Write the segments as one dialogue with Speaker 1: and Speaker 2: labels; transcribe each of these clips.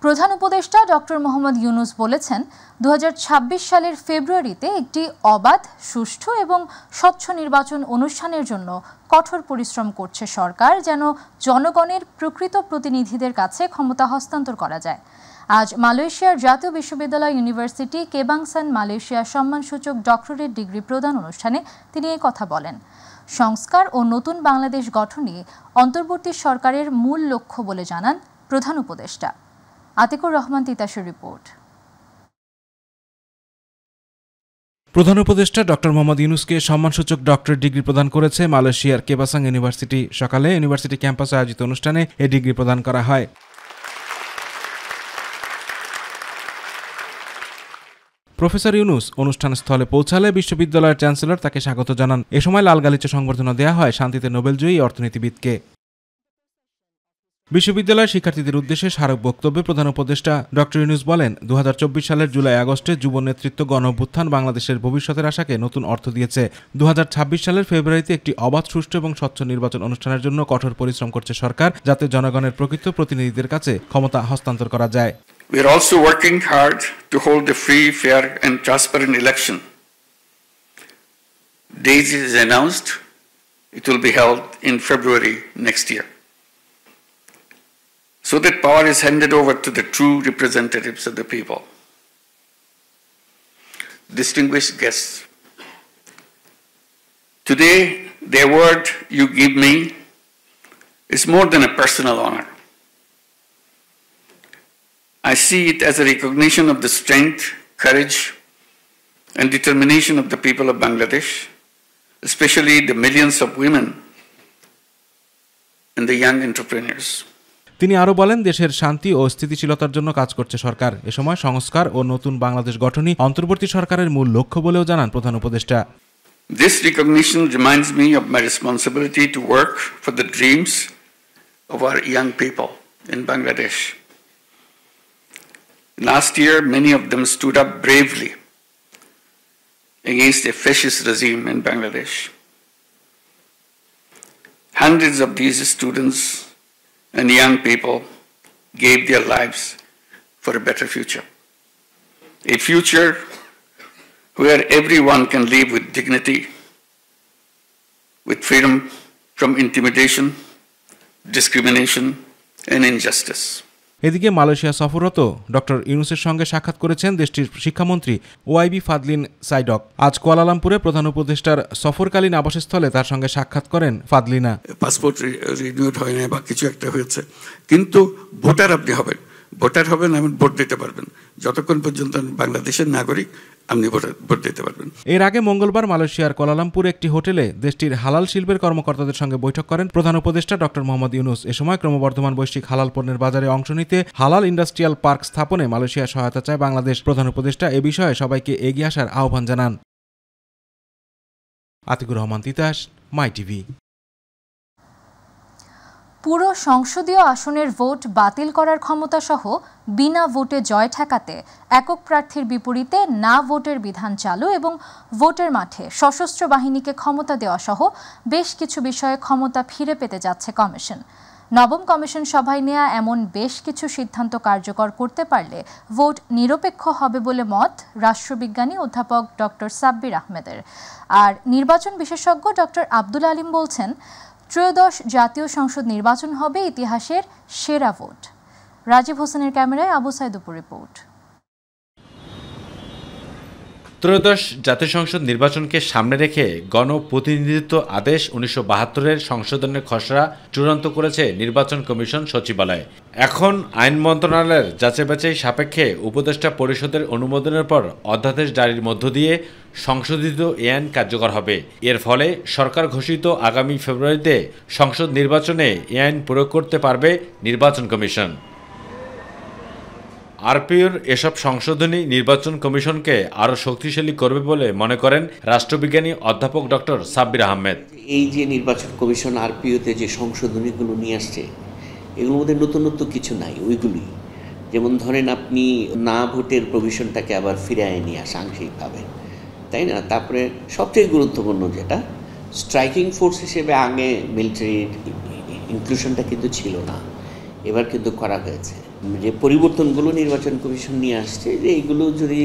Speaker 1: প্রধান উপদেষ্টা ডক্টর মোহাম্মদ ইউনূস বলেছেন 2026 সালের ফেব্রুয়ারিতে একটি অবাধ, সুষ্ঠু এবং স্বচ্ছ নির্বাচন অনুষ্ঠানের জন্য কঠোর পরিশ্রম করছে সরকার, যেন জনগণের প্রকৃত প্রতিনিধিদের কাছে ক্ষমতা হস্তান্তর করা যায়। আজ মালয়েশিয়ার জাতীয় বিশ্ববিদ্যালয় ইউনিভার্সিটি কেবাংসান মালয়েশিয়া সম্মানসূচক ডক্টরেট ডিগ্রি প্রদান অনুষ্ঠানে তিনি এই কথা বলেন। সংস্কার ও নতুন বাংলাদেশ গঠনই অন্তর্বর্তী সরকারের মূল লক্ষ্য বলে জানান প্রধান উপদেষ্টা। আতিকুর রহমান তিতাসের রিপোর্ট।
Speaker 2: প্রধান উপদেষ্টা ডক্টর মোহাম্মদ ইউনূসকে সম্মানসূচক ডক্টরেট ডিগ্রি প্রদান করেছে মালয়েশিয়ার কেবাসাং ইউনিভার্সিটি। সকালে ইউনিভার্সিটি ক্যাম্পাসে আয়োজিত অনুষ্ঠানে এই ডিগ্রি প্রদান করা হয়। প্রফেসর ইউনূস অনুষ্ঠানস্থলে পৌঁছালে বিশ্ববিদ্যালয়ের চ্যান্সেলর তাকে স্বাগত জানান। এ সময় লাল গালিচা সংবর্ধনা দেওয়া হয় শান্তিতে নোবেলজয়ী অর্থনীতিবিদকে। বিশ্ববিদ্যালয়ের শিক্ষার্থীদের উদ্দেশ্যে স্মারক বক্তব্যে প্রধান উপদেষ্টা ডক্টর ইউনূস বলেন, 2024 সালের জুলাই-আগস্টে যুব নেতৃত্ব গণ-অভ্যুত্থান বাংলাদেশের ভবিষ্যতের আশাকে নতুন অর্থ দিয়েছে। 2026 সালের ফেব্রুয়ারিতে একটি অবাধ, সুষ্ঠু এবং স্বচ্ছ নির্বাচন অনুষ্ঠানের জন্য কঠোর পরিশ্রম করছে সরকার, যাতে জনগণের প্রকৃত প্রতিনিধিদের কাছে ক্ষমতা হস্তান্তর করা যায়।
Speaker 3: We are also working hard to hold a free, fair and transparent election. Date is announced. It will be held in February next year, so that power is handed over to the true representatives of the people. Distinguished guests, today the award you give me is more than a personal honor. I see it as a recognition of the strength, courage, and determination of the people of Bangladesh, especially the millions of women and the young entrepreneurs.
Speaker 2: তিনি আরও বলেন, দেশের শান্তি ও স্থিতিশীলতার জন্য কাজ করছে সরকার। এ সময় সংস্কার ও নতুন বাংলাদেশ গঠনই অন্তর্বর্তী সরকারের মূল লক্ষ্য বলেও জানান প্রধান উপদেষ্টা।
Speaker 3: This recognition reminds me of my responsibility to work for the dreams of our young people in Bangladesh. Last year, many of them stood up bravely against a fascist regime in Bangladesh. Hundreds of these students and young people gave their lives for a better future. A future where everyone can live with dignity, with freedom from intimidation, discrimination, and injustice.
Speaker 2: এদিকে Malaysia সফররত doctor ইউনূসের সঙ্গে সাক্ষাৎ করেছেন দেশটির শিক্ষামন্ত্রী ওয়াইবি ফাদলিন সাইডক। আজ কুয়ালালামপুরে প্রধান উপদেষ্টার সফরকালীন আবাসস্থলে তার সঙ্গে সাক্ষাৎ করেন ফাদলিনা।
Speaker 3: পাসপোর্ট রিনিউড হয় না বা কিছু একটা হয়েছে, কিন্তু ভোটার আপনি হবেন, ভোটার হবেন এবং ভোট দিতে পারবেন। যতক্ষণ পর্যন্ত বাংলাদেশের নাগরিক আপনি ভোট দিতে পারবেন।
Speaker 2: এর আগে মঙ্গলবার মালয়েশিয়ার কুয়ালালামপুরে একটি হোটেলে দেশটির হালাল শিল্পের কর্মকর্তাদের সঙ্গে বৈঠক করেন প্রধান উপদেষ্টা ডক্টর মোহাম্মদ ইউনূস। এ সময় ক্রমবর্ধমান বৈশ্বিক হালাল পণ্যের বাজারে অংশ নিতে হালাল ইন্ডাস্ট্রিয়াল পার্ক স্থাপনে মালয়েশিয়া সহায়তা চায় বাংলাদেশ। প্রধান উপদেষ্টা এ বিষয়ে সবাইকে এগিয়ে আসার আহ্বান জানান। আতিকুর রহমান তিতাস, মাই টিভি।
Speaker 1: পুরো সংসদীয় আসনের ভোট বাতিল করার ক্ষমতা সহ বিনা ভোটে জয় ঠেকাতে একক প্রার্থীর বিপরীতে না ভোটের বিধান চালু এবং ভোটের মাঠে সশস্ত্র বাহিনীকে ক্ষমতা দেওয়া সহ বেশ কিছু বিষয়ে ক্ষমতা ফিরে পেতে যাচ্ছে কমিশন। নবম কমিশন সভায় নেওয়া এমন বেশ কিছু সিদ্ধান্ত কার্যকর করতে পারলে ভোট নিরপেক্ষ হবে বলে মত রাষ্ট্রবিজ্ঞানী অধ্যাপক ডক্টর সাব্বির আহমেদের। আর নির্বাচন বিশেষজ্ঞ ডক্টর আব্দুল আলিম বলছেন, ত্রয়োদশ জাতীয় সংসদ নির্বাচন হবে ইতিহাসের সেরা ভোট। রাজীব হোসেনের ক্যামেরায় আবু সাইদুপুর রিপোর্ট।
Speaker 4: ত্রয়োদশ জাতীয় সংসদ নির্বাচনকে সামনে রেখে গণপ্রতিনিধিত্ব আদেশ 1972-এর সংশোধনের খসড়া চূড়ান্ত করেছে নির্বাচন কমিশন সচিবালয়। এখন আইন মন্ত্রণালয়ের যাচাই-বাছাই সাপেক্ষে উপদেষ্টা পরিষদের অনুমোদনের পর অধ্যাদেশ জারির মধ্য দিয়ে সংশোধিত এই আইন কার্যকর হবে। এর ফলে সরকার ঘোষিত আগামী ফেব্রুয়ারিতে সংসদ নির্বাচনে এই আইন প্রয়োগ করতে পারবে নির্বাচন কমিশন। আরপিওর এসব সংশোধনী নির্বাচন কমিশনকে আরও শক্তিশালী করবে বলে মনে করেন রাষ্ট্রবিজ্ঞানী অধ্যাপক ডক্টর সাব্বির আহমেদ।
Speaker 5: এই যে নির্বাচন কমিশন আরপিওতে যে সংশোধনীগুলো নিয়ে আসছে, এগুলোর মধ্যে নতুনত্ব কিছু নাই। ওইগুলি যেমন ধরেন আপনি না ভোটের প্রভিশনটাকে আবার ফিরে নিয়ে আসা আংশিকভাবে, তাই না? তারপরে সবচেয়ে গুরুত্বপূর্ণ যেটা, স্ট্রাইকিং ফোর্স হিসেবে আগে মিলিটারির ইনক্লুশনটা কিন্তু ছিল না। এবার কিন্তু করা হয়েছে। যে পরিবর্তনগুলো নির্বাচন কমিশন নিয়ে আসছে, যে এইগুলো যদি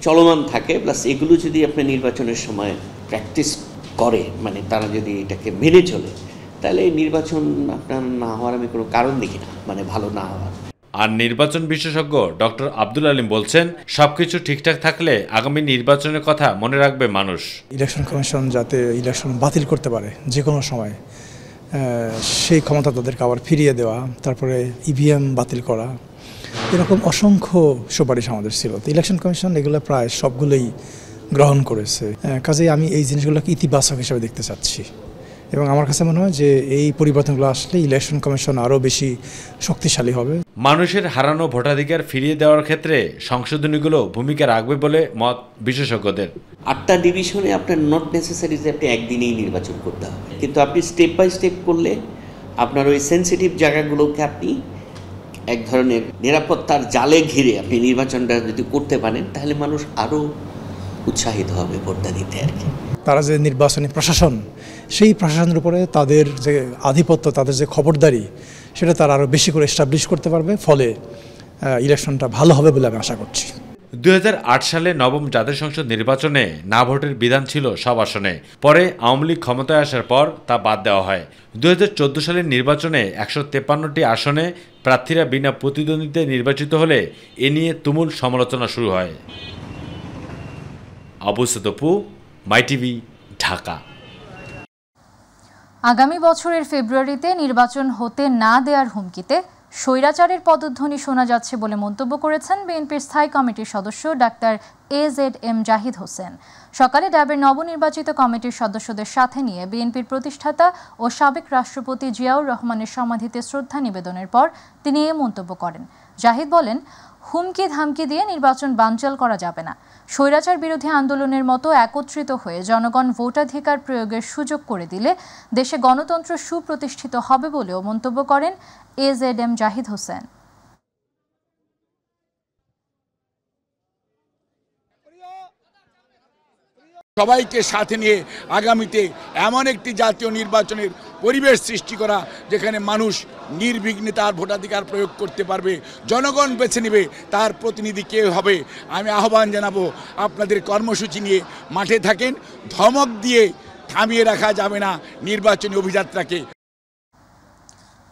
Speaker 5: চলমান থাকে, প্লাস এগুলো যদি আপনি নির্বাচনের সময় প্র্যাকটিস করে, মানে তারা যদি এটাকে মেনে চলে, তাহলে এই নির্বাচন আপনার না হওয়ার আমি কোনো কারণ দেখি না, মানে ভালো না হওয়ার।
Speaker 4: আর নির্বাচন বিশেষজ্ঞ ডক্টর আব্দুল আলিম বলছেন, সবকিছু ঠিকঠাক থাকলে আগামী নির্বাচনের কথা মনে রাখবে মানুষ।
Speaker 6: ইলেকশন কমিশন যাতে ইলেকশন বাতিল করতে পারে যে কোনো সময়, সেই ক্ষমতা তাদেরকে আবার ফিরিয়ে দেওয়া, তারপরে ইভিএম বাতিল করা, এরকম অসংখ্য সুপারিশ আমাদের ছিল। তো ইলেকশন কমিশন এগুলো প্রায় সবগুলোই গ্রহণ করেছে। কাজেই আমি এই জিনিসগুলোকে ইতিবাচক হিসেবে দেখতে চাচ্ছি, এবং আমার কাছে মনে হয় যে এই পরিবর্তনগুলো আসলে ইলেকশন কমিশন আরও বেশি শক্তিশালী হবে।
Speaker 4: মানুষের হারানো ভোটাধিকার ফিরিয়ে দেওয়ার ক্ষেত্রে সংশোধনীগুলো ভূমিকা রাখবে বলে মত বিশেষজ্ঞদের।
Speaker 5: 8টা ডিভিশনে আপনার নট নেসেসারি যে আপনি একদিনেই নির্বাচন করতে হবে, কিন্তু আপনি স্টেপ বাই স্টেপ করলে আপনার ওই সেন্সিটিভ জায়গাগুলোকে আপনি এক ধরনের নিরাপত্তার জালে ঘিরে আপনি নির্বাচনটা যদি করতে পারেন, তাহলে মানুষ আরও উৎসাহিত হবে ভোটটা দিতে আর কি।
Speaker 6: তারা যে নির্বাচনী প্রশাসন, সেই প্রশাসনের উপরে তাদের যে আধিপত্য, তাদের যে খবরদারি, সেটা তারা আরও বেশি করে এস্টাবলিশ করতে পারবে, ফলে ইলেকশনটা ভালো হবে বলে আমি আশা করছি।
Speaker 4: 2008 সালে নবম জাতীয় সংসদ নির্বাচনে না ভোটের বিধান ছিল সব আসনে। পরে আওয়ামী লীগ ক্ষমতায় আসার পর তা বাদ দেওয়া হয়। 2014 সালের নির্বাচনে 153টি আসনে প্রার্থীরা বিনা প্রতিদ্বন্দ্বিতায় নির্বাচিত হলে এ নিয়ে তুমুল সমালোচনা শুরু হয়। আবু সুতপু, মাইটিভি, ঢাকা।
Speaker 1: আগামী বছরের ফেব্রুয়ারিতে নির্বাচন হতে না দেওয়ার হুমকিতে স্বৈরাচারের পদধ্বনি শোনা যাচ্ছে বলে মন্তব্য করেছেন বিএনপির স্থায়ী কমিটির সদস্য ডাক্তার AZM জাহিদ হোসেন। সকালে ড্যাবের নবনির্বাচিত কমিটির সদস্যদের সাথে নিয়ে বিএনপির প্রতিষ্ঠাতা ও সাবেক রাষ্ট্রপতি জিয়াউর রহমানের সমাধিতে শ্রদ্ধা নিবেদনের পর তিনি এ মন্তব্য করেন। জাহিদ বলেন, হুমকি ধামকি দিয়ে নির্বাচন বানচাল করা যাবে না। স্বৈরাচার বিরোধী আন্দোলনের মতো একত্রিত হয়ে জনগণ ভোটাধিকার প্রয়োগের সুযোগ করে দিলে দেশে গণতন্ত্র সুপ্রতিষ্ঠিত হবে বলেও মন্তব্য করেন AZM জাহিদ হোসেন।
Speaker 7: সবাইকে সাথে নিয়ে আগামীতে এমন একটি জাতীয় নির্বাচনের পরিবেশ সৃষ্টি করা, যেখানে মানুষ নির্বিঘ্নে তার ভোটাধিকার প্রয়োগ করতে পারবে, জনগণ বেছে নেবে তার প্রতিনিধি কে হবে। আমি আহ্বান জানাবো, আপনাদের কর্মসূচি নিয়ে মাঠে থাকেন, ধমক দিয়ে থামিয়ে রাখা যাবে না নির্বাচনী অভিযাত্রাকে।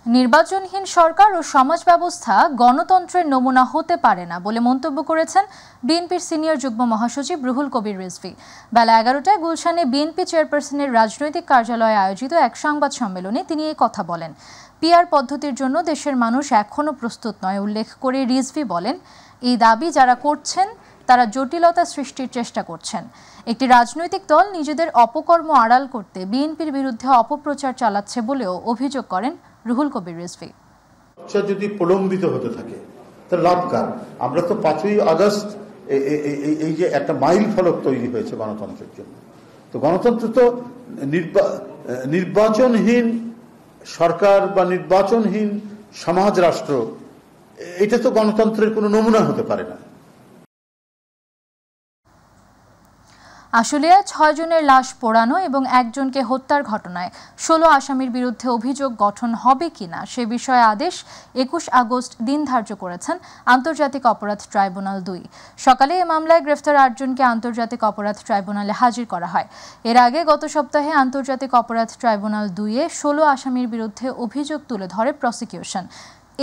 Speaker 1: নির্বাচনহীন সরকার ও সমাজ ব্যবস্থা গণতন্ত্রের নমুনা হতে পারে না বলে মন্তব্য করেছেন বিএনপির সিনিয়র যুগ্ম মহাসচিব রুহুল কবির রিজভী। বেলা 11টায় গুলশানে বিএনপি চেয়ারপারসনের রাজনৈতিক কার্যালয়ে আয়োজিত এক সংবাদ সম্মেলনে তিনি এই কথা বলেন। পিআর পদ্ধতির জন্য দেশের মানুষ এখনও প্রস্তুত নয় উল্লেখ করে রিজভী বলেন, এই দাবি যারা করছেন তারা জটিলতা সৃষ্টির চেষ্টা করছেন। একটি রাজনৈতিক দল নিজেদের অপকর্ম আড়াল করতে বিএনপির বিরুদ্ধে অপপ্রচার চালাচ্ছে বলেও অভিযোগ করেন রুহুল কবির রিজভী।
Speaker 8: যদি প্রলম্বিত হতে থাকে তাহলে লাভ কার? আমরা তো 5ই আগস্ট এই যে একটা মাইল ফলক তৈরি হয়েছে গণতন্ত্রের জন্য, তো গণতন্ত্র তো নির্বাচনহীন সরকার বা নির্বাচনহীন সমাজ রাষ্ট্র, এটা তো গণতন্ত্রের কোনো নমুনা হতে পারে না।
Speaker 1: আশুলিয়ায় 6 জনের লাশ পোড়ানো এবং একজনকে হত্যার ঘটনায় 16 আসামির বিরুদ্ধে অভিযোগ গঠন হবে কিনা সে বিষয়ে আদেশ 21 আগস্ট দিন ধার্য করেছেন আন্তর্জাতিক অপরাধ ট্রাইব্যুনাল 2। সকালে এ মামলায় গ্রেফতার 8 জনকে আন্তর্জাতিক অপরাধ ট্রাইব্যুনালে হাজির করা হয়। এর আগে গত সপ্তাহে আন্তর্জাতিক অপরাধ ট্রাইব্যুনাল 2-এ 16 আসামির বিরুদ্ধে অভিযোগ তুলে ধরে প্রসিকিউশন।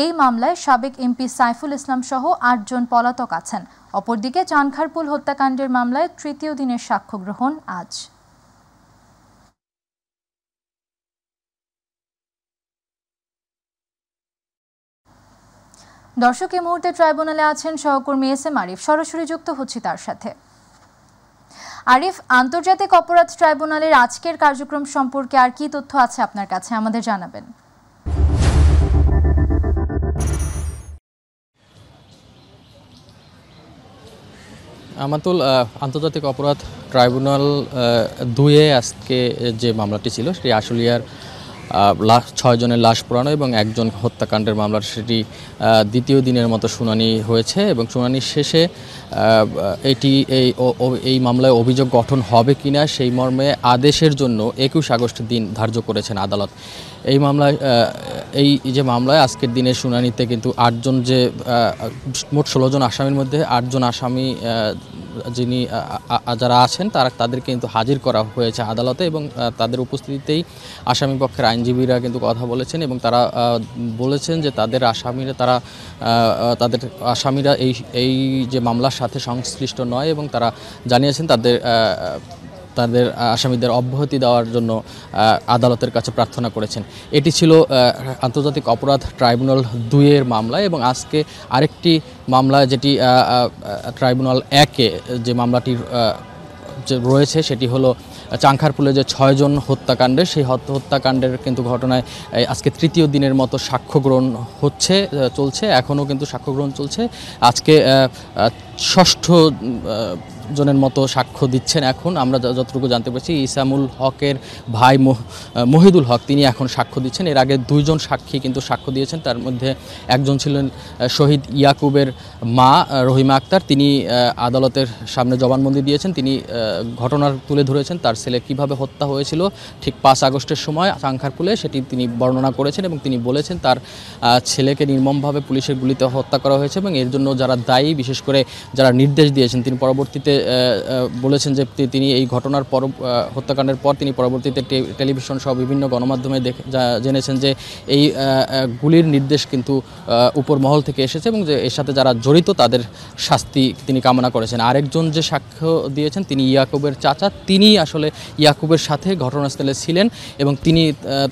Speaker 1: এই মামলায় সাবেক এমপি সাইফুল ইসলাম সহ 8 জন পলাতক আছেন। অপরদিকে চানখারপুল হত্যাকাণ্ডের মামলায় তৃতীয় দিনের সাক্ষ্য গ্রহণ আজ। দর্শক, এই মুহূর্তে ট্রাইব্যুনালে আছেন সহকর্মী SM আরিফ, সরাসরি যুক্ত হচ্ছি তার সাথে। আরিফ, আন্তর্জাতিক অপরাধ ট্রাইব্যুনালের আজকের কার্যক্রম সম্পর্কে আর কি তথ্য আছে আপনার কাছে, আমাদের জানাবেন।
Speaker 9: আমাতুল, আন্তর্জাতিক অপরাধ ট্রাইব্যুনাল 2-এ আজকে যে মামলাটি ছিল সেটি আশুলিয়ার 6 জনের লাশ পোড়ানো এবং একজন হত্যাকাণ্ডের মামলার সেটি দ্বিতীয় দিনের মতো শুনানি হয়েছে এবং শুনানির শেষে এই মামলায় অভিযোগ গঠন হবে কিনা সেই মর্মে আদেশের জন্য 21 আগস্টের দিন ধার্য করেছেন আদালত। এই মামলায় আজকের দিনের শুনানিতে কিন্তু 8 জন যে মোট 16 জন আসামির মধ্যে 8 জন আসামি যারা আছেন তাদের কিন্তু হাজির করা হয়েছে আদালতে এবং তাদের উপস্থিতিতেই আসামি পক্ষের আইনজীবীরা কিন্তু কথা বলেছেন এবং তারা বলেছেন যে তাদের আসামিরা এই যে মামলার সাথে সংশ্লিষ্ট নয় এবং তারা জানিয়েছেন তাদের আসামিদের অব্যাহতি দেওয়ার জন্য আদালতের কাছে প্রার্থনা করেছেন। এটি ছিল আন্তর্জাতিক অপরাধ ট্রাইব্যুনাল 2-এর মামলা এবং আজকে আরেকটি মামলা যেটি ট্রাইব্যুনাল 1-এ যে মামলাটি রয়েছে সেটি হলো চাংখারপুলে যে 6 জন হত্যাকাণ্ডের সেই হত্যাকাণ্ডের কিন্তু ঘটনায় আজকে তৃতীয় দিনের মতো সাক্ষ্য গ্রহণ চলছে এখনও কিন্তু সাক্ষ্য গ্রহণ চলছে। আজকে 6ষ্ঠ জনের মতো সাক্ষ্য দিচ্ছেন। এখন আমরা যতটুকু জানতে পারছি ইসামুল হকের ভাই মহিদুল হক তিনি এখন সাক্ষ্য দিচ্ছেন। এর আগে 2 জন সাক্ষী কিন্তু সাক্ষ্য দিয়েছেন, তার মধ্যে একজন ছিলেন শহীদ ইয়াকুবের মা রহিমা আক্তার। তিনি আদালতের সামনে জবানবন্দি দিয়েছেন। তিনি ঘটনার তুলে ধরেছেন তার ছেলে কিভাবে হত্যা হয়েছিল ঠিক 5 আগস্টের সময় চাংখারপুলে, সেটি তিনি বর্ণনা করেছেন এবং তিনি বলেছেন তার ছেলেকে নির্মমভাবে পুলিশের গুলিতে হত্যা করা হয়েছে এবং এর জন্য যারা দায়ী, বিশেষ করে যারা নির্দেশ দিয়েছেন, তিনি পরবর্তীতে বলেছেন যে তিনি এই ঘটনার হত্যাকাণ্ডের পর তিনি পরবর্তীতে টেলিভিশন সহ বিভিন্ন গণমাধ্যমে জেনেছেন যে এই গুলির নির্দেশ কিন্তু উপর মহল থেকে এসেছে এবং যে এর সাথে যারা জড়িত তাদের শাস্তি তিনি কামনা করেছেন। আরেকজন যে সাক্ষ্য দিয়েছেন তিনি ইয়াকুবের চাচা, তিনি আসলে ইয়াকুবের সাথে ঘটনাস্থলে ছিলেন এবং তিনি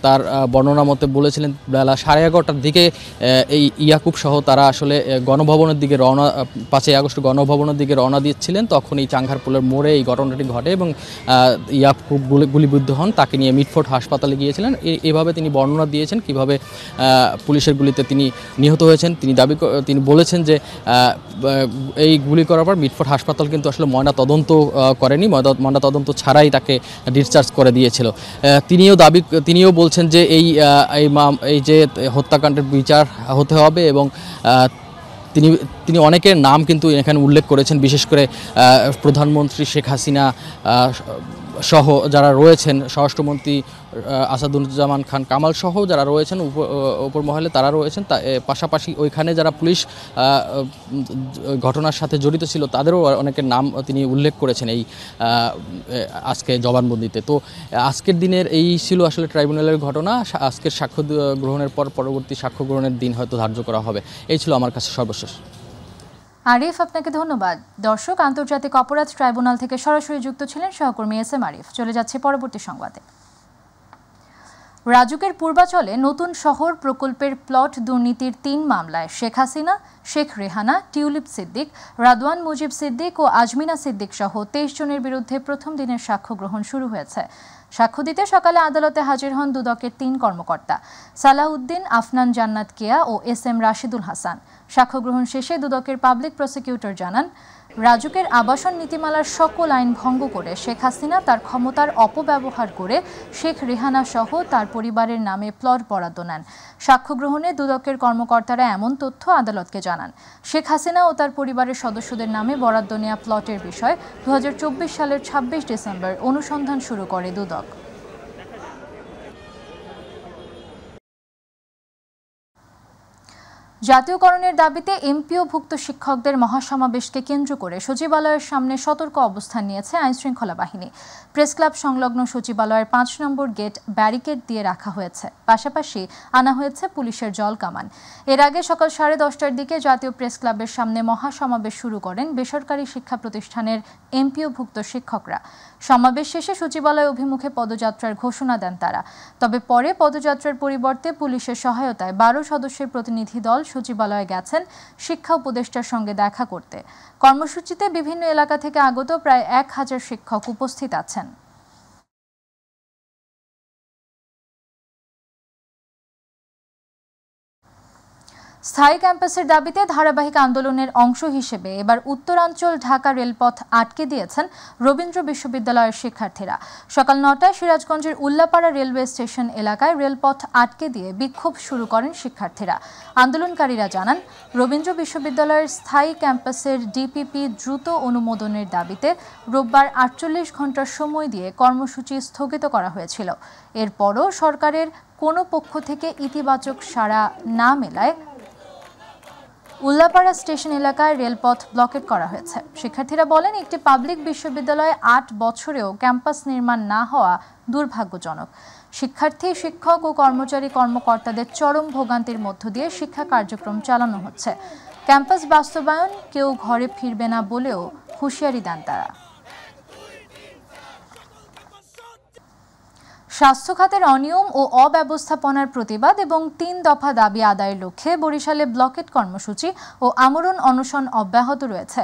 Speaker 9: তার বর্ণনা মতে বলেছিলেন বেলা 11:30টার দিকে এই ইয়াকুব সহ তারা আসলে গণভবনের দিকে 5 আগস্ট গণভবনের দিকে রওনা দিচ্ছিলেন। তখন এই চাংখারপুলের মোড়ে এই ঘটনাটি ঘটে এবং ইয়াকুব গুলিবিদ্ধ হন। তাকে নিয়ে মিটফোর্ড হাসপাতালে গিয়েছিলেন। এভাবে তিনি বর্ণনা দিয়েছেন কিভাবে পুলিশের গুলিতে তিনি নিহত হয়েছেন। তিনি বলেছেন যে এই গুলি করার পর মিটফোর্ড হাসপাতাল কিন্তু আসলে ময়না তদন্ত করেনি, ময়না তদন্ত ছাড়াই তাকে ডিসচার্জ করে দিয়েছিল। তিনিও বলছেন যে এই যে হত্যাকাণ্ডের বিচার হতে হবে এবং তিনি অনেকের নাম কিন্তু এখানে উল্লেখ করেছেন, বিশেষ করে প্রধানমন্ত্রী শেখ হাসিনা সহ যারা রয়েছেন, স্বরাষ্ট্রমন্ত্রী আসাদুজ্জামান খান কামাল সহ যারা রয়েছেন উপর মহলে তারা রয়েছেন। পাশাপাশি ওইখানে যারা পুলিশ ঘটনার সাথে জড়িত ছিল তাদেরও অনেকের নাম তিনি উল্লেখ করেছেন এই আজকে জবানবন্দিতে। তো আজকের দিনের এই ছিল আসলে ট্রাইব্যুনালের ঘটনা। আজকের সাক্ষ্য গ্রহণের পর পরবর্তী সাক্ষ্য গ্রহণের দিন হয়তো ধার্য করা হবে। এই ছিল আমার কাছে সর্বশেষ।
Speaker 1: আরিফ, আপনাকে ধন্যবাদ। দর্শক, আন্তর্জাতিক অপরাধ ট্রাইব্যুনাল থেকে সরাসরি যুক্ত ছিলেন সহকর্মী SM আরিফ। চলে যাচ্ছে পরবর্তী সংবাদে। রাজুকের পূর্বাচলে নতুন শহর প্রকল্পের প্লট দুর্নীতির 3 মামলায় শেখ হাসিনা, শেখ রেহানা, টিউলিপ সিদ্দিক, রাদওয়ান মুজিব সিদ্দিক ও আজমিনা সিদ্দিক সহ 23 জনের বিরুদ্ধে প্রথম দিনের সাক্ষ্য গ্রহণ শুরু হয়েছে। সাক্ষ্য দিতে সকালে আদালতে হাজির হন দুদকের 3 কর্মকর্তা সালাউদ্দিন, আফনান জান্নাত কেয়া ও SM রাশিদুল হাসান। সাক্ষ্য গ্রহণ শেষে দুদকের পাবলিক প্রসিকিউটর জানান, রাজুকের আবাসন নীতিমালার সকল আইন ভঙ্গ করে শেখ হাসিনা তার ক্ষমতার অপব্যবহার করে শেখ রেহানা সহ তার পরিবারের নামে প্লট বরাদ্দ নেন। সাক্ষ্য গ্রহণে দুদকের কর্মকর্তারা এমন তথ্য আদালতকে জানান, শেখ হাসিনা ও তার পরিবারের সদস্যদের নামে বরাদ্দ নেওয়া প্লটের বিষয়ে 2024 সালের 26 ডিসেম্বর অনুসন্ধান শুরু করে দুদক। জাতীয়করণের দাবিতে এমপিওভুক্ত শিক্ষকদের মহাসমাবেশকে কেন্দ্র করে সচিবালয়ের সামনে সতর্ক অবস্থান নিয়েছে আইনশৃঙ্খলা বাহিনী। প্রেসক্লাব সংলগ্ন সচিবালয়ের 5 নম্বর গেট ব্যারিকেড দিয়ে রাখা হয়েছে, পাশাপাশি আনা হয়েছে পুলিশের জল কামান। এর আগে সকাল 10:30টার দিকে জাতীয় প্রেসক্লাবের সামনে মহাসমাবেশ শুরু করেন বেসরকারি শিক্ষা প্রতিষ্ঠানের এমপিওভুক্ত শিক্ষকরা। সমাবেশ শেষে সচিবালয় অভিমুখে পদযাত্রার ঘোষণা দেন তারা। তবে পরে পদযাত্রার পরিবর্তে পুলিশের সহায়তায় 12 সদস্যের প্রতিনিধি দল সচিবালয়ে গেছেন শিক্ষা উপদেষ্টার সঙ্গে দেখা করতে। কর্মসূচিতে বিভিন্ন এলাকা থেকে আগত প্রায় 1000 শিক্ষক উপস্থিত আছেন। স্থায়ী ক্যাম্পাসের দাবিতে ধারাবাহিক আন্দোলনের অংশ হিসেবে এবার উত্তরাঞ্চল ঢাকা রেলপথ আটকে দিয়েছেন রবীন্দ্র বিশ্ববিদ্যালয়ের শিক্ষার্থীরা। সকাল ৯টায় সিরাজগঞ্জের উল্লাপাড়া রেলওয়ে স্টেশন এলাকায় রেলপথ আটকে দিয়ে বিক্ষোভ শুরু করেন শিক্ষার্থীরা। আন্দোলনকারীরা জানান, রবীন্দ্র বিশ্ববিদ্যালয়ের স্থায়ী ক্যাম্পাসের ডিপিপি দ্রুত অনুমোদনের দাবিতে রোববার ৪৮ ঘণ্টার সময় দিয়ে কর্মসূচি স্থগিত করা হয়েছিল। এরপরও সরকারের কোনো পক্ষ থেকে ইতিবাচক সাড়া না মেলায় উল্লাপাড়া স্টেশন এলাকায় রেলপথ ব্লকেট করা হয়েছে। শিক্ষার্থীরা বলেন, একটি পাবলিক বিশ্ববিদ্যালয়ে ৮ বছরেও ক্যাম্পাস নির্মাণ না হওয়া দুর্ভাগ্যজনক। শিক্ষার্থী, শিক্ষক ও কর্মচারী-কর্মকর্তাদের চরম ভোগান্তির মধ্য দিয়ে শিক্ষা কার্যক্রম চালানো হচ্ছে। ক্যাম্পাস বাস্তবায়ন কেউ ঘরে ফিরবে না বলেও হুঁশিয়ারি দেন তারা। স্বাস্থ্য খাতের অনিয়ম ও অব্যবস্থাপনার প্রতিবাদ এবং ৩ দফা দাবি আদায়ের লক্ষ্যে বরিশালে ব্লকেট কর্মসূচি ও আমরণ অনশন অব্যাহত রয়েছে।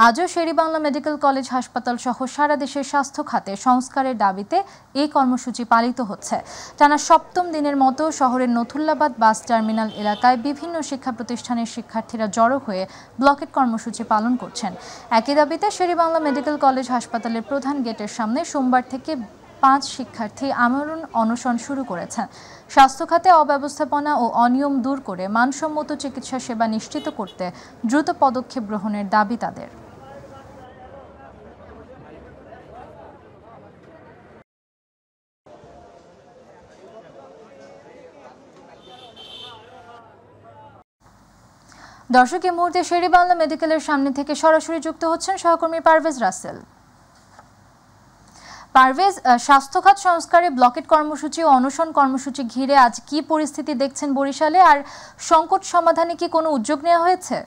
Speaker 1: আজও শেরেবাংলা মেডিকেল কলেজ হাসপাতাল সহ সারা দেশের স্বাস্থ্য খাতে সংস্কারের দাবিতে এই কর্মসূচি পালিত হচ্ছে। টানা ৭ম দিনের মতো শহরের নথুল্লাবাদ বাস টার্মিনাল এলাকায় বিভিন্ন শিক্ষা প্রতিষ্ঠানের শিক্ষার্থীরা জড়ো হয়ে ব্লকেট কর্মসূচি পালন করছেন। একই দাবিতে শেরেবাংলা মেডিকেল কলেজ হাসপাতালের প্রধান গেটের সামনে সোমবার থেকে ৫ শিক্ষার্থী আমরণ অনশন শুরু করেছেন। স্বাস্থ্য খাতে অব্যবস্থাপনা ও অনিয়ম দূর করে মানসম্মত চিকিৎসা সেবা নিশ্চিত করতে দ্রুত পদক্ষেপ গ্রহণের দাবি তাদের। দর্শক, এই মুহূর্তে শেরেবাংলা মেডিকেলের সামনে থেকে সরাসরি যুক্ত হচ্ছেন সহকর্মী পারভেজ রাসেল। পারভেজ, স্বাস্থ্যখাত সংস্কারে ব্লকেট কর্মসূচি ও অনশন কর্মসূচি ঘিরে আজ কি পরিস্থিতি দেখছেন বরিশালে, আর সংকট সমাধানে কি কোনো উদ্যোগ নেওয়া হয়েছে?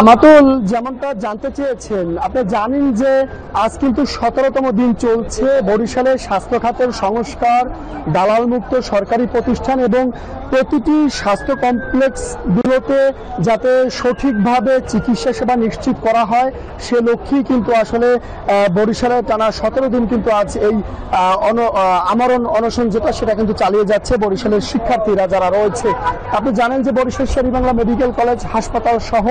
Speaker 10: আমাতুল, যেমনটা জানতে চেয়েছেন, আপনি জানেন যে আজ কিন্তু 17তম দিন চলছে বরিশালের স্বাস্থ্য খাতের সংস্কার, দালাল মুক্ত সরকারি প্রতিষ্ঠান এবং প্রতিটি স্বাস্থ্য কমপ্লেক্সগুলোতে যাতে সঠিকভাবে চিকিৎসা সেবা নিশ্চিত করা হয় সে লক্ষ্যেই কিন্তু আসলে বরিশালে টানা 17 দিন কিন্তু আজ এই আমরণ অনশন যেটা সেটা কিন্তু চালিয়ে যাচ্ছে বরিশালের শিক্ষার্থীরা যারা রয়েছে। আপনি জানেন যে বরিশাল শেরেবাংলা মেডিকেল কলেজ হাসপাতাল সহ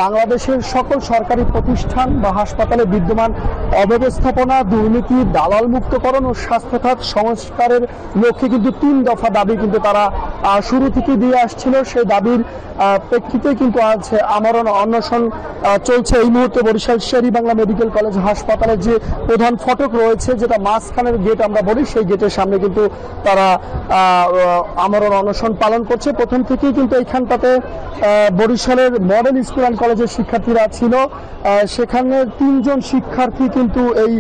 Speaker 10: বাংলাদেশের সকল সরকারি প্রতিষ্ঠান বা হাসপাতালে বিদ্যমান অব্যবস্থাপনা, দুর্নীতি, দালাল মুক্তকরণ ও স্বাস্থ্যখাত সংস্কারের লক্ষ্যে কিন্তু ৩ দফা দাবি কিন্তু তারা শুরু থেকে দিয়ে আসছিল। সেই দাবির প্রেক্ষিতে কিন্তু আজ আমরণ অনশন চলছে। এই মুহূর্তে বরিশাল শেরেবাংলা মেডিকেল কলেজ হাসপাতালের যে প্রধান ফটক রয়েছে, যেটা মাঝখানের গেট আমরা বলি, সেই গেটের সামনে কিন্তু তারা আমরণ অনশন পালন করছে। প্রথম থেকেই কিন্তু এইখানটাতে বরিশালের মডেল স্কুল অ্যান্ড কলেজের শিক্ষার্থীরা ছিল। সেখানে ৩ জন শিক্ষার্থী কিন্তু এই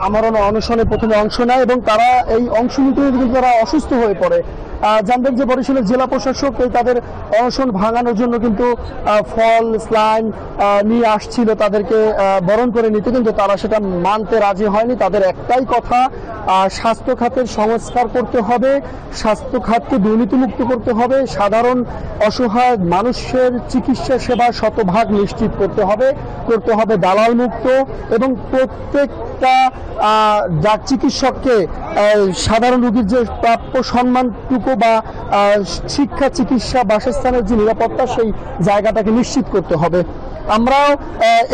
Speaker 10: আমরণ অনশনে প্রথমে অংশ নেয় এবং তারা এই অংশ নিতে কিন্তু তারা অসুস্থ হয়ে পড়ে। জানবেন যে বরিশালের জেলা প্রশাসক তাদের অনশন ভাঙানোর জন্য কিন্তু ফল, স্লাইন নিয়ে আসছিল তাদেরকে বরণ করে নিতে, কিন্তু তারা সেটা মানতে রাজি হয়নি। তাদের একটাই কথা, স্বাস্থ্য খাতের সংস্কার করতে হবে, স্বাস্থ্য খাতকে দুর্নীতিমুক্ত করতে হবে, সাধারণ অসহায় মানুষের চিকিৎসা সেবা শতভাগ নিশ্চিত করতে হবে দালাল মুক্ত, এবং প্রত্যেকটা যার চিকিৎসককে সাধারণ রোগীর যে প্রাপ্য সম্মানটুকু বা শিক্ষা, চিকিৎসা, বাসস্থানের যে নিরাপত্তা সেই জায়গাটাকে নিশ্চিত করতে হবে। আমরাও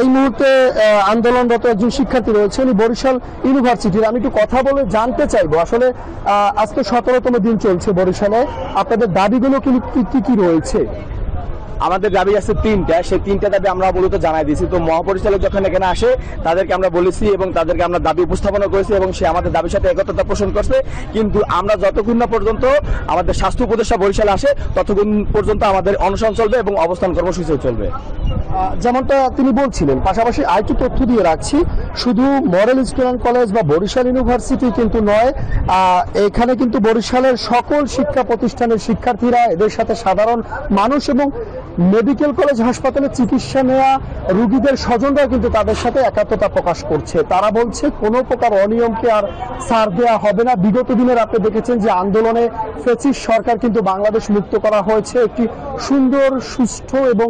Speaker 10: এই মুহূর্তে আন্দোলনরত একজন শিক্ষার্থী রয়েছে, উনি বরিশাল ইউনিভার্সিটির। আমি একটু কথা বলে জানতে চাইবো আসলে আজকে 17তম দিন চলছে বরিশালে, আপনাদের দাবিগুলো কি রয়েছে?
Speaker 11: আমাদের দাবি আছে 3টা, সেই 3টা দাবি আমরা মূলত জানাই দিয়েছি। তো মহাপরিচালক যখন এখানে আসে তাদেরকে আমরা বলেছি এবং তাদেরকে আমরা দাবি উপস্থাপনা করেছি এবং সে আমাদের দাবির সাথে একত্রতা পোষণ করছে। কিন্তু আমরা যতক্ষণ না পর্যন্ত আমাদের স্বাস্থ্য উপদেষ্টা বরিশালে আসে ততক্ষণ পর্যন্ত আমাদের অনশন চলবে এবং অবস্থান কর্মসূচি চলবে।
Speaker 10: যেমনটা তিনি বলছিলেন, পাশাপাশি আরেকটু তথ্য দিয়ে রাখছি, শুধু মডেল স্কুল অ্যান্ড কলেজ বা বরিশাল ইউনিভার্সিটি কিন্তু নয়, এখানে কিন্তু বরিশালের সকল শিক্ষা প্রতিষ্ঠানের শিক্ষার্থীরা, এদের সাথে সাধারণ মানুষ এবং মেডিকেল কলেজ হাসপাতালে চিকিৎসা নেওয়া রোগীদের স্বজনরা কিন্তু তাদের সাথে একাত্মতা প্রকাশ করছে। তারা বলছে কোনো প্রকার অনিয়মকে আর ছাড় দেওয়া হবে না। বিগত দিনের আপনি দেখেছেন যে আন্দোলনে ফ্যাসিস্ট সরকার কিন্তু বাংলাদেশ মুক্ত করা হয়েছে, একটি সুন্দর, সুষ্ঠু এবং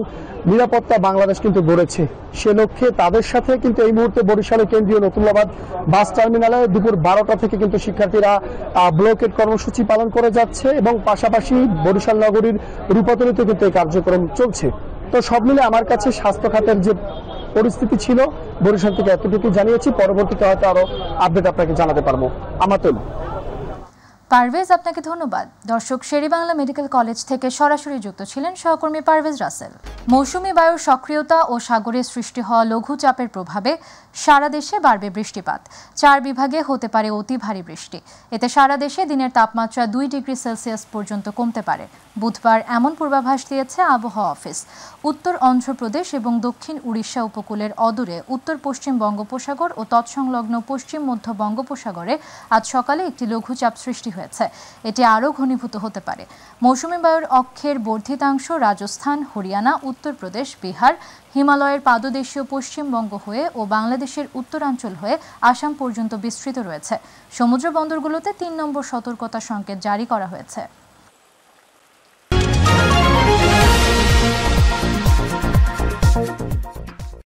Speaker 10: নিরাপত্তা বাংলাদেশ কিন্তু গড়েছে। সে লক্ষ্যে তাদের সাথে কিন্তু এই মুহূর্তে বরিশালের কেন্দ্রীয় নতুল্লাবাদ বাস টার্মিনালে দুপুর 12টা থেকে কিন্তু শিক্ষার্থীরা ব্লকেট কর্মসূচি পালন করে যাচ্ছে এবং পাশাপাশি বরিশাল নগরীর রূপাতলিতে কিন্তু এই কার্যক্রম চলছে। তো সব মিলে আমার কাছে স্বাস্থ্য খাতের যে পরিস্থিতি ছিল বরিশাল থেকে এতটুকু জানিয়েছি, পরবর্তীতে হয়তো আরো আপডেট আপনাকে জানাতে পারবো। আমাতুল।
Speaker 1: পারভেজ, আপনাকে ধন্যবাদ। দর্শক, শেরেবাংলা মেডিকেল কলেজ থেকে সরাসরি যুক্ত ছিলেন সহকর্মী পারভেজ রাসেল। মৌসুমী বায়ুর সক্রিয়তা ও সাগরে সৃষ্টি হওয়া লঘুচাপের প্রভাবে সারা দেশে বাড়বে বৃষ্টিপাত। 4 বিভাগে হতে পারে অতি ভারী বৃষ্টি। এতে সারা দেশে দিনের তাপমাত্রা 2 ডিগ্রি সেলসিয়াস পর্যন্ত কমতে পারে। বুধবার এমন পূর্বাভাস দিয়েছে আবহাওয়া অফিস। উত্তর অন্ধ্রপ্রদেশ এবং দক্ষিণ উড়িষ্যা উপকূলের অদূরে উত্তর পশ্চিম বঙ্গোপসাগর ও তৎসংলগ্ন পশ্চিম মধ্য বঙ্গোপসাগরে আজ সকালে একটি লঘুচাপ সৃষ্টি হয়েছে। এটি আরও ঘনীভূত হতে পারে। মৌসুমী বায়ুর অক্ষের বর্ধিতাংশ রাজস্থান, হরিয়ানা, উত্তরপ্রদেশ, বিহার, হিমালয়ের পাদদেশীয় পশ্চিমবঙ্গ হয়ে ও বাংলাদেশের উত্তরাঞ্চল হয়ে আসাম পর্যন্ত বিস্তৃত রয়েছে। সমুদ্র বন্দরগুলোতে 3 নম্বর সতর্কতা সংকেত জারি করা হয়েছে।